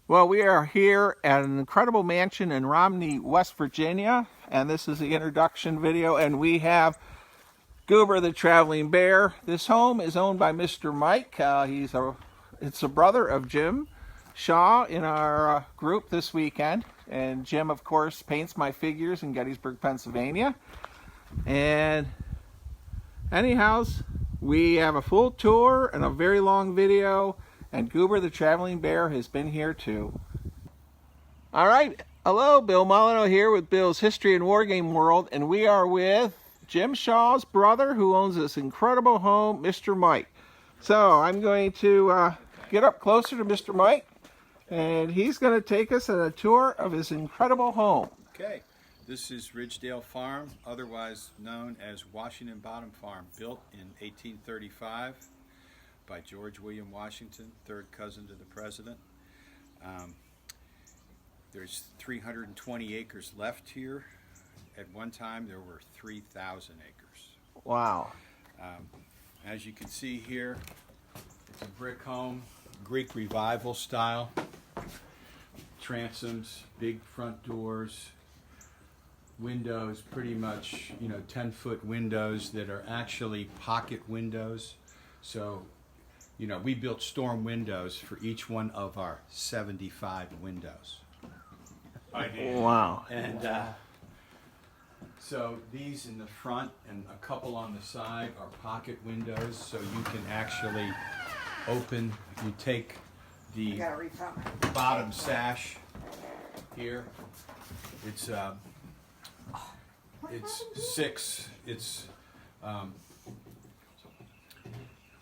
Well, we are here at an incredible mansion in Romney, West Virginia, and this is the introduction video, and we have Goober the Traveling Bear. This home is owned by Mr. Mike. It's a brother of Jim Shaw in our group this weekend, and Jim, of course, paints my figures in Gettysburg, Pennsylvania. And anyhows, we have a full tour and a very long video, and Goober the Traveling Bear has been here too. All right, hello, Bill Molyneux here with Bill's History and Wargame World, and we are with Jim Shaw's brother who owns this incredible home, Mr. Mike. So I'm going to get up closer to Mr. Mike, and he's going to take us on a tour of his incredible home. Okay, this is Ridgedale Farm, otherwise known as Washington Bottom Farm, built in 1835 by George William Washington, third cousin to the president. There's 320 acres left here. At one time there were 3,000 acres. Wow. As you can see here, it's a brick home, Greek Revival style. Transoms, big front doors, windows, pretty much 10-foot windows that are actually pocket windows. So we built storm windows for each one of our 75 windows. Wow. And so these in the front and a couple on the side are pocket windows, so you can actually open, you take the bottom sash here. It's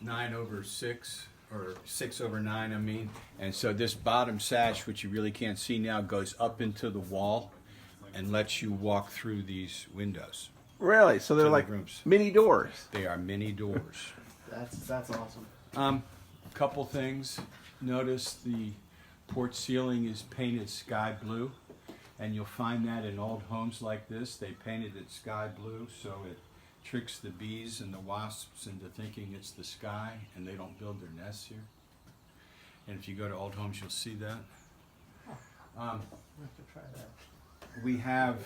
9/6 or 6/9, I mean. And so this bottom sash, which you really can't see now, goes up into the wall and lets you walk through these windows. Really? So they're like rooms. mini doors. They are mini doors. That's awesome. Couple things. Notice the porch ceiling is painted sky blue, and you'll find that in old homes like this. They painted it sky blue so it tricks the bees and the wasps into thinking it's the sky, and they don't build their nests here. And if you go to old homes, you'll see that. We'll have to try that. We have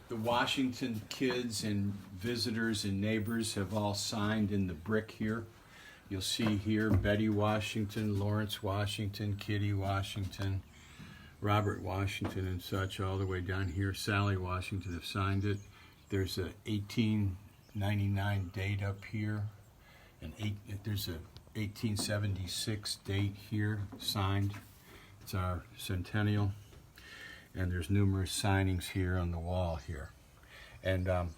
the Washington kids and visitors and neighbors have all signed in the brick here. You'll see here Betty Washington, Lawrence Washington, Kitty Washington, Robert Washington and such, all the way down here. Sally Washington have signed it. There's a 1899 date up here, and there's a 1876 date here signed. It's our centennial, and there's numerous signings here on the wall here. And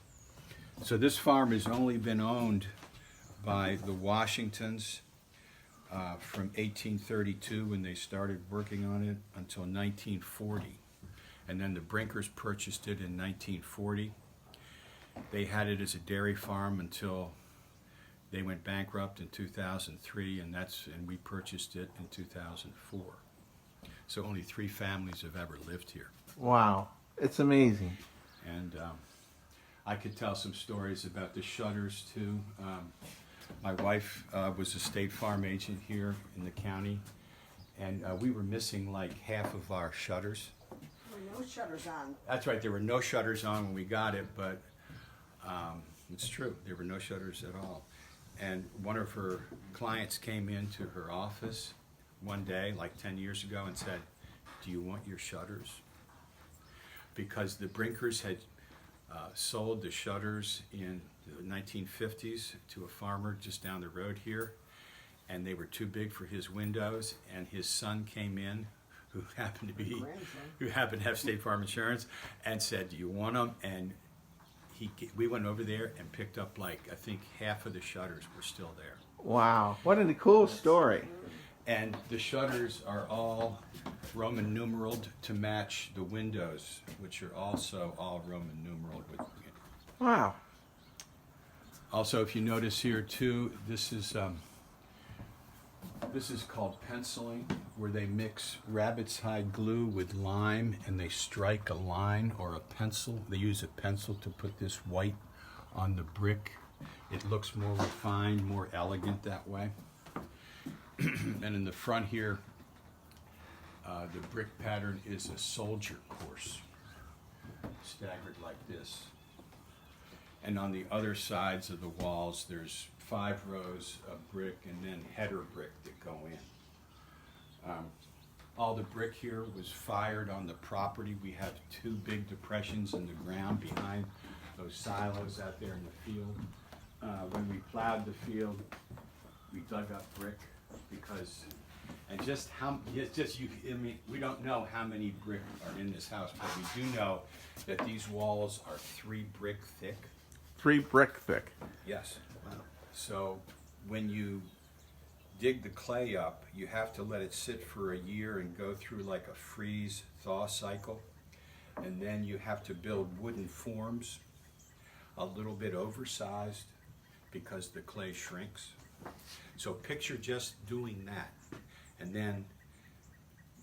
so this farm has only been owned by the Washingtons from 1832 when they started working on it until 1940. And then the Brinkers purchased it in 1940. They had it as a dairy farm until they went bankrupt in 2003, and we purchased it in 2004. So only 3 families have ever lived here. Wow. It's amazing. And I could tell some stories about the shutters too. My wife was a State Farm agent here in the county, and we were missing like half of our shutters. There were no shutters on. That's right, there were no shutters on when we got it, but it's true, there were no shutters at all. And one of her clients came into her office one day, like 10 years ago, and said, "Do you want your shutters?" Because the Brinkers had sold the shutters in the 1950s to a farmer just down the road here, and they were too big for his windows, and his son came in who happened to have State Farm insurance and said, "Do you want them?" And we went over there and picked up, like, I think half of the shutters were still there. Wow. What a cool story. And the shutters are all Roman numeraled to match the windows, which are also all Roman numeraled. Wow. Also, if you notice here too, this is called penciling, where they mix rabbit's hide glue with lime and they strike a line or a pencil. They use a pencil to put this white on the brick. It looks more refined, more elegant that way. And in the front here, The brick pattern is a soldier course, staggered like this. And on the other sides of the walls, there's 5 rows of brick and then header brick that go in. All the brick here was fired on the property. We have 2 big depressions in the ground behind those silos out there in the field. When we plowed the field, we dug up brick because, and just how, it's just you, I mean, we don't know how many brick are in this house, but we do know that these walls are 3 brick thick. 3 brick thick. Yes. So when you dig the clay up, you have to let it sit for a year and go through like a freeze thaw cycle. And then you have to build wooden forms, a little bit oversized because the clay shrinks. So picture just doing that. And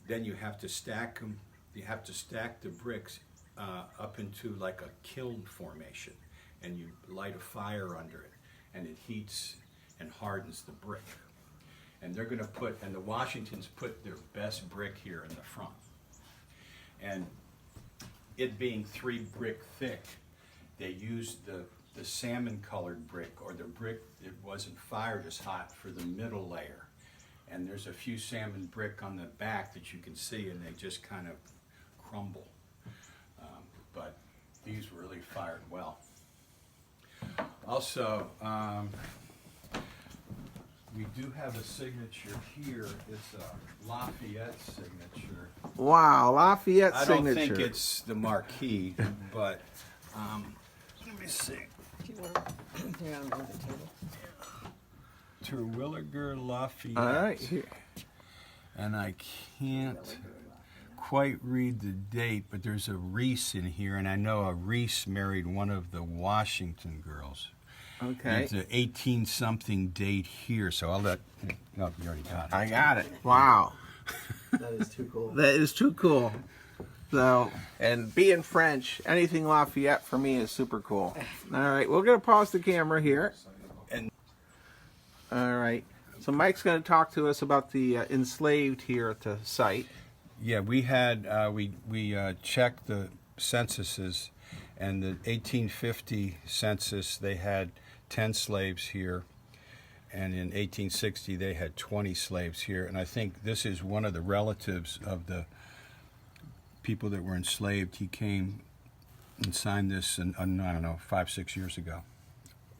then you have to stack them, you have to stack the bricks up into like a kiln formation. And you light a fire under it, and it heats and hardens the brick. And they're going to put, and the Washingtons put their best brick here in the front. And it being 3 brick thick, they used the salmon colored brick, or the brick that wasn't fired as hot, for the middle layer. And there's a few salmon brick on the back that you can see, and they just kind of crumble. But these really fired well. Also, we do have a signature here. It's a Lafayette signature. Wow, Lafayette I don't signature. think it's the marquee, but let me see. Terwilliger Lafayette. All right, here. And I can't quite read the date, but there's a Reese in here, and I know a Reese married one of the Washington girls. Okay. It's an 18-something date here, so I'll let. No, you already got it. I got it. Wow. That is too cool. That is too cool. So, and being French, anything Lafayette for me is super cool. All right, we're going to pause the camera here. And All right. So Mike's going to talk to us about the enslaved here at the site. yeah, we had we checked the censuses, and the 1850 census they had 10 slaves here, and in 1860 they had 20 slaves here. And I think this is one of the relatives of the people that were enslaved. He came and signed this, in, I don't know, 5-6 years ago.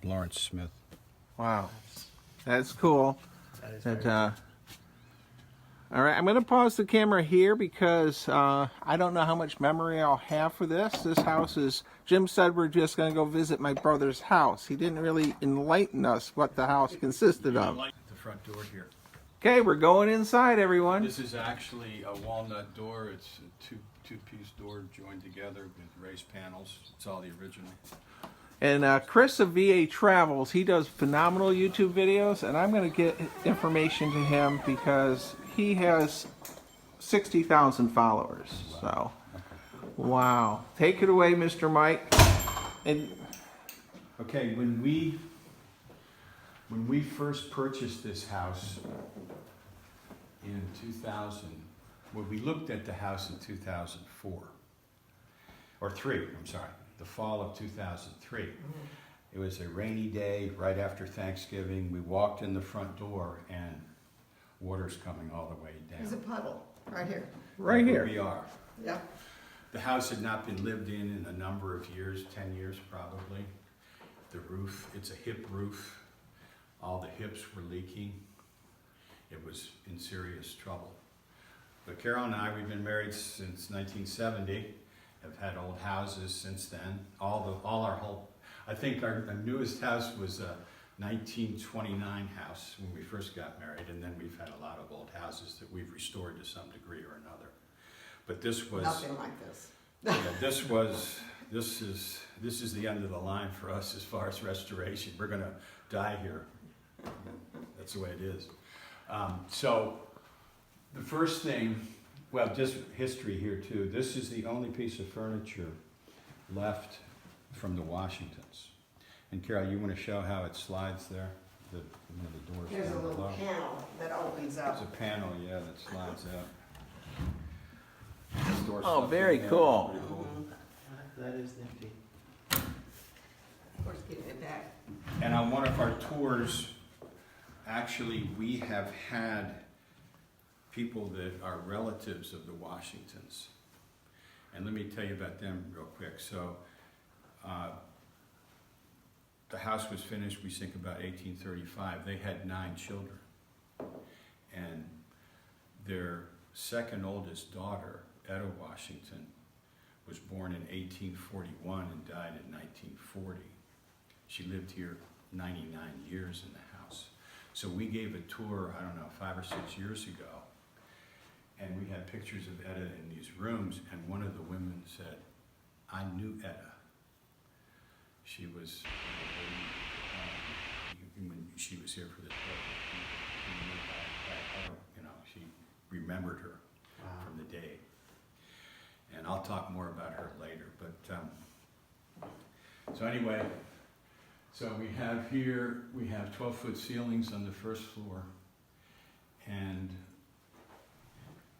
Lawrence Smith. Wow. That's cool. That is That, very all right, I'm going to pause the camera here because I don't know how much memory I'll have for this. This house is, Jim said we're just going to go visit my brother's house. He didn't really enlighten us what the house consisted of. The front door here. Okay, we're going inside, everyone. This is actually a walnut door. It's a two-piece door joined together with raised panels. It's all the original. And Chris of VA Travels, he does phenomenal YouTube videos, and I'm going to get information to him because he has 60,000 followers. So, wow. Take it away, Mr. Mike. And Okay, when we first purchased this house in 2000, well, we looked at the house in 2004, or 3, I'm sorry, the fall of 2003. It was a rainy day right after Thanksgiving. We walked in the front door and water's coming all the way down. There's a puddle right here. right Where here. we are. Yeah. The house had not been lived in a number of years, 10 years probably. The roof, it's a hip roof. All the hips were leaking. It was in serious trouble. But Carol and I, we've been married since 1970, have had old houses since then. I think our newest house was a 1929 house when we first got married, and then we've had a lot of old houses that we've restored to some degree or another. But this was Nothing like this. this is the end of the line for us as far as restoration. We're going to die here. That's the way it is. So the first thing, well, just history here too. This is the only piece of furniture left from the Washingtons. And Carol, you want to show how it slides there? The doors There's a down little below. panel that opens There's up. a panel, yeah, that slides out. store Oh, stuff very in there. cool. Pretty cool. That is nifty. Of course, getting it back. And on one of our tours, actually, we have had people that are relatives of the Washingtons. And let me tell you about them real quick. So, the house was finished, we think about 1835. They had 9 children. And their second oldest daughter, Etta Washington, was born in 1841 and died in 1940. She lived here 99 years in the house. So we gave a tour, I don't know, 5 or 6 years ago, and we had pictures of Etta in these rooms, and one of the women said, I knew Etta. She was, when she was here for this program, she remembered her from the day. And I'll talk more about her later, but, so anyway, so we have 12-foot ceilings on the first floor, and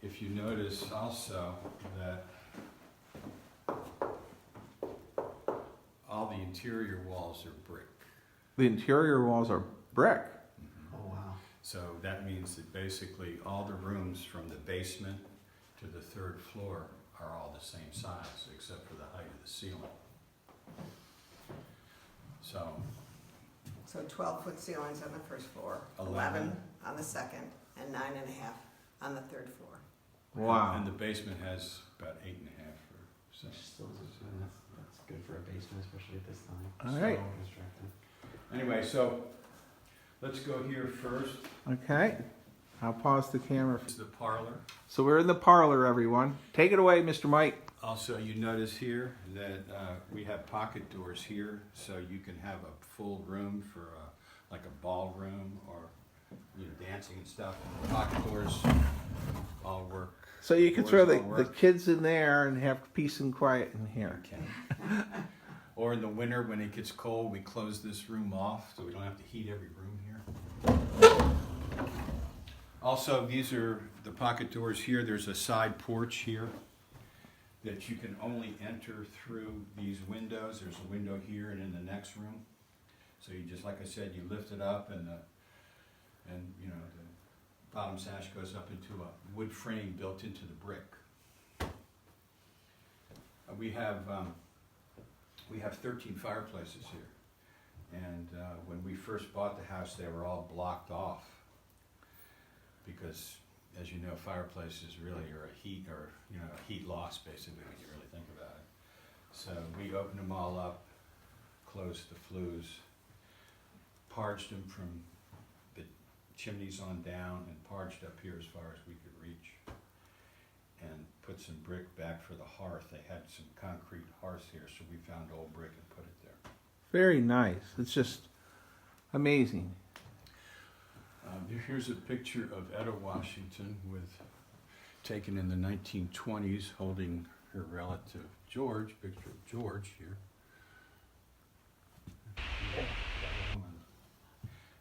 if you notice also that all the interior walls are brick. The interior walls are brick. Oh, wow. So that means that basically all the rooms from the basement to the 3rd floor are all the same size, except for the height of the ceiling. So, So 12-foot ceilings on the first floor, 11 11 on the second, and 9.5 on the 3rd floor. Wow. and the basement has about 8.5 or so. Still, that's good for a basement, especially at this time. All right. Constructed. Anyway, so let's go here first. Okay. I'll pause the camera. This is the parlor. So we're in the parlor, everyone. Take it away, Mr. Mike. Also, you notice here that we have pocket doors here, so you can have a full room for like a ballroom or dancing and stuff. And the pocket doors all work. So you can Doors throw all the work. kids in there and have peace and quiet in here. Okay. Or in the winter when it gets cold, we close this room off so we don't have to heat every room here. Also, these are the pocket doors here. There's a side porch here that you can only enter through these windows. There's a window here and in the next room. So you just, like I said, you lift it up and the bottom sash goes up into a wood frame built into the brick. We have 13 fireplaces here, and when we first bought the house, they were all blocked off because, as you know, fireplaces really are a heat loss basically when you really think about it. So we opened them all up, closed the flues, parged them from the chimneys on down, and parged up here as far as we could reach, and put some brick back for the hearth. They had some concrete hearth here, so we found old brick and put it there. Very nice. It's just amazing. Here's a picture of Etta Washington taken in the 1920s, holding her relative George. Picture of George here.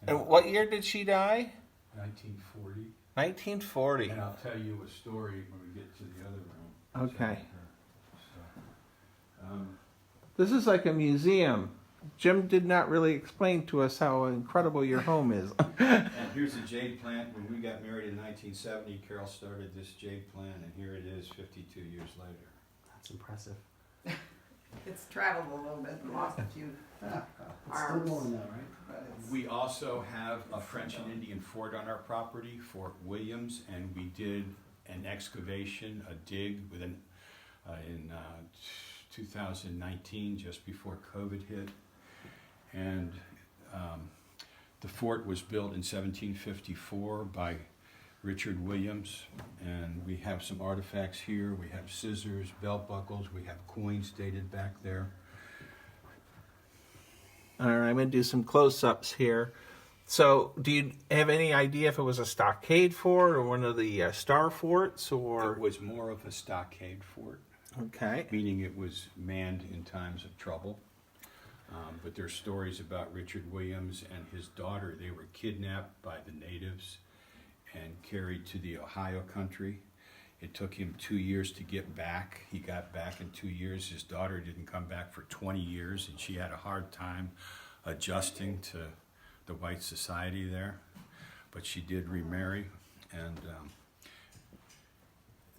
And what year did she die? 1940. 1940. And I'll tell you a story when we get to the other room. Okay. So, This is like a museum. Jim did not really explain to us how incredible your home is. and here's a jade plant. When we got married in 1970, Carol started this jade plant, and here it is 52 years later. That's impressive. It's traveled a little bit, lost a few It's arms. still going though, right? But it's, We also have a French and Indian fort on our property, Fort Williams, and we did an excavation, a dig in 2019, just before COVID hit. And the fort was built in 1754 by Richard Williams, and we have some artifacts here. We have scissors, belt buckles, we have coins dated back there. All right, I'm going to do some close-ups here. So, do you have any idea if it was a stockade fort or one of the star forts, It or? was more of a stockade fort, Okay. meaning it was manned in times of trouble. But there's stories about Richard Williams and his daughter. They were kidnapped by the natives and carried to the Ohio country. It took him 2 years to get back. He got back in 2 years. His daughter didn't come back for 20 years, and she had a hard time adjusting to the white society there. But she did remarry, and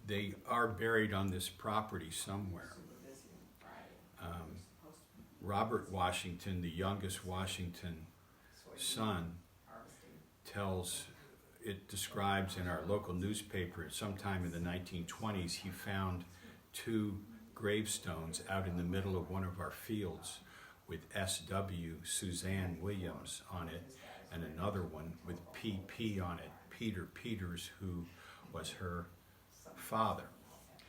they are buried on this property somewhere. Robert Washington, the youngest Washington son, it describes in our local newspaper sometime in the 1920s, he found 2 gravestones out in the middle of one of our fields with S.W. Suzanne Williams on it, and another one with P.P. on it, Peter Peters, who was her father.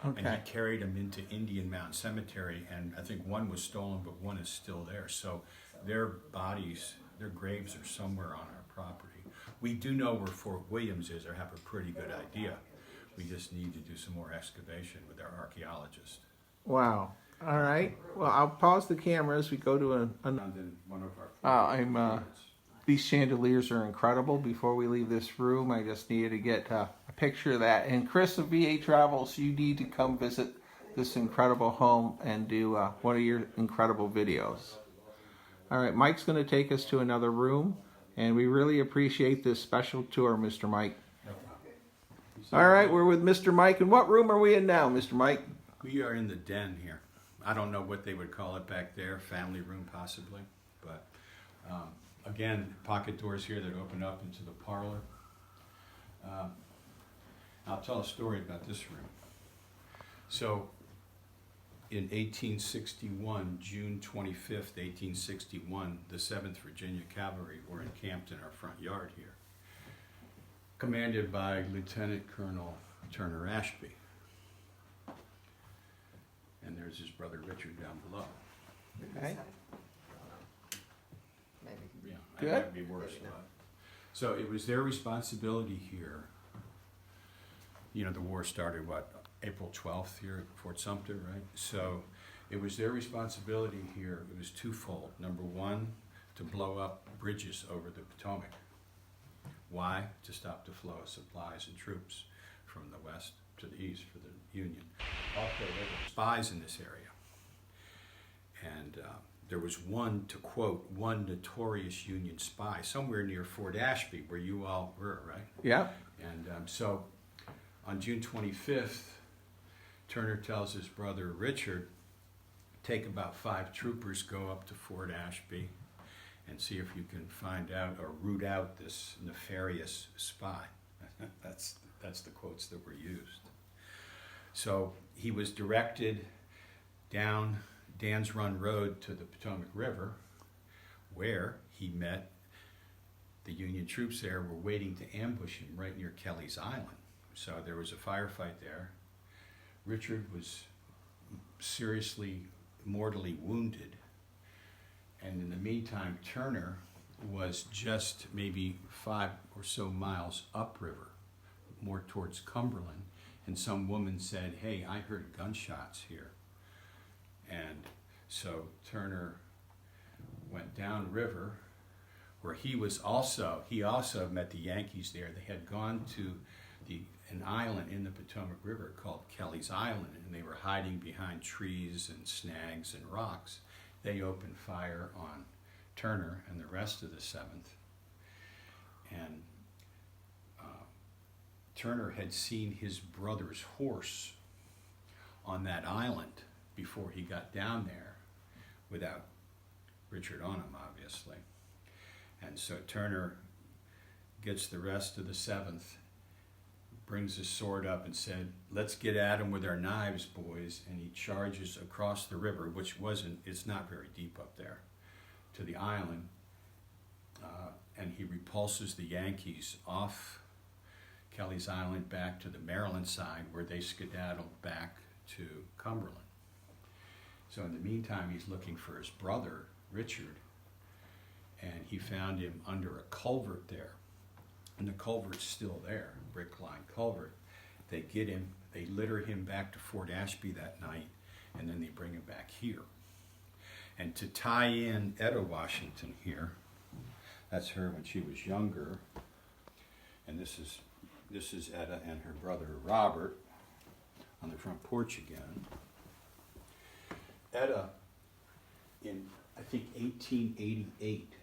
Okay. And he carried them into Indian Mountain Cemetery, and I think one was stolen, but one is still there. So their bodies, their graves are somewhere on our property. We do know where Fort Williams is, or have a pretty good idea. We just need to do some more excavation with our archaeologist. Wow. All right. Well, I'll pause the camera as we go to an And then one of our these chandeliers are incredible. Before we leave this room, I just needed to get a picture of that. And Chris of VA Travels, you need to come visit this incredible home and do one of your incredible videos. All right, Mike's going to take us to another room, and we really appreciate this special tour, Mr. Mike. No problem. All right, we're with Mr. Mike. And what room are we in now, Mr. Mike? We are in the den here. I don't know what they would call it back there, family room possibly, but again, pocket doors here that open up into the parlor. I'll tell a story about this room. So in 1861, June 25th, 1861, the 7th Virginia Cavalry were encamped in our front yard here, commanded by Lieutenant Colonel Turner Ashby. And there's his brother Richard down below. Okay. Maybe. Yeah, Good. that might be worse. But. So it was their responsibility here. You know, the war started, what, April 12th here at Fort Sumter, right? So it was their responsibility here. It was twofold. Number one, to blow up bridges over the Potomac. Why? To stop the flow of supplies and troops from the west to the east for the Union. Also, there were spies in this area. And there was one, to quote, one notorious Union spy somewhere near Fort Ashby, where you all were, right? Yeah. And so on June 25th, Turner tells his brother Richard, take about 5 troopers, go up to Fort Ashby, and see if you can find out or root out this nefarious spy. That's the quotes that were used. So he was directed down Dan's Run Road to the Potomac River, where he met the Union troops there were waiting to ambush him right near Kelly's Island. So there was a firefight there. Richard was seriously, mortally wounded. And in the meantime, Turner was just maybe 5 or so miles upriver, more towards Cumberland. And some woman said, hey, I heard gunshots here. And so Turner went downriver, where he also met the Yankees there. They had gone to an island in the Potomac River called Kelly's Island, and they were hiding behind trees and snags and rocks. They opened fire on Turner and the rest of the 7th. And Turner had seen his brother's horse on that island before he got down there, without Richard on him, obviously. And so Turner gets the rest of the 7th, brings his sword up and said, let's get at him with our knives, boys. And he charges across the river, which it's not very deep up there, to the island. And he repulses the Yankees off Kelly's Island back to the Maryland side, where they skedaddled back to Cumberland. So in the meantime, he's looking for his brother, Richard, and he found him under a culvert there. And the culvert's still there, brick-lined culvert. They get him, they litter him back to Fort Ashby that night, and then they bring him back here. And to tie in Etta Washington here, that's her when she was younger, and this is Etta and her brother Robert. on the front porch again. Etta, in I think 1888,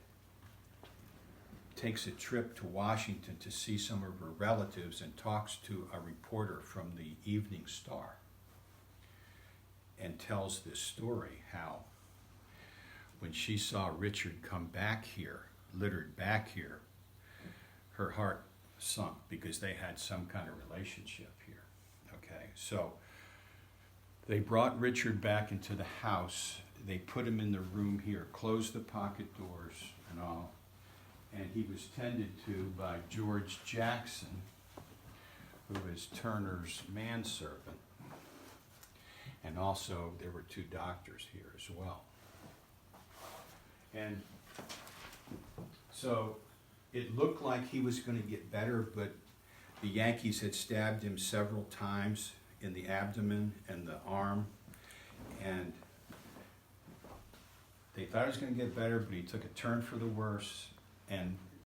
takes a trip to Washington to see some of her relatives and talks to a reporter from the Evening Star and tells this story how when she saw Richard come back here, littered back here, her heart sunk because they had some kind of relationship here. Okay, so they brought Richard back into the house. They put him in the room here, closed the pocket doors and all, and he was tended to by George Jackson, who is Turner's manservant. And also there were 2 doctors here as well. And so it looked like he was going to get better, but the Yankees had stabbed him several times in the abdomen and the arm, and they thought he was going to get better, but he took a turn for the worse, and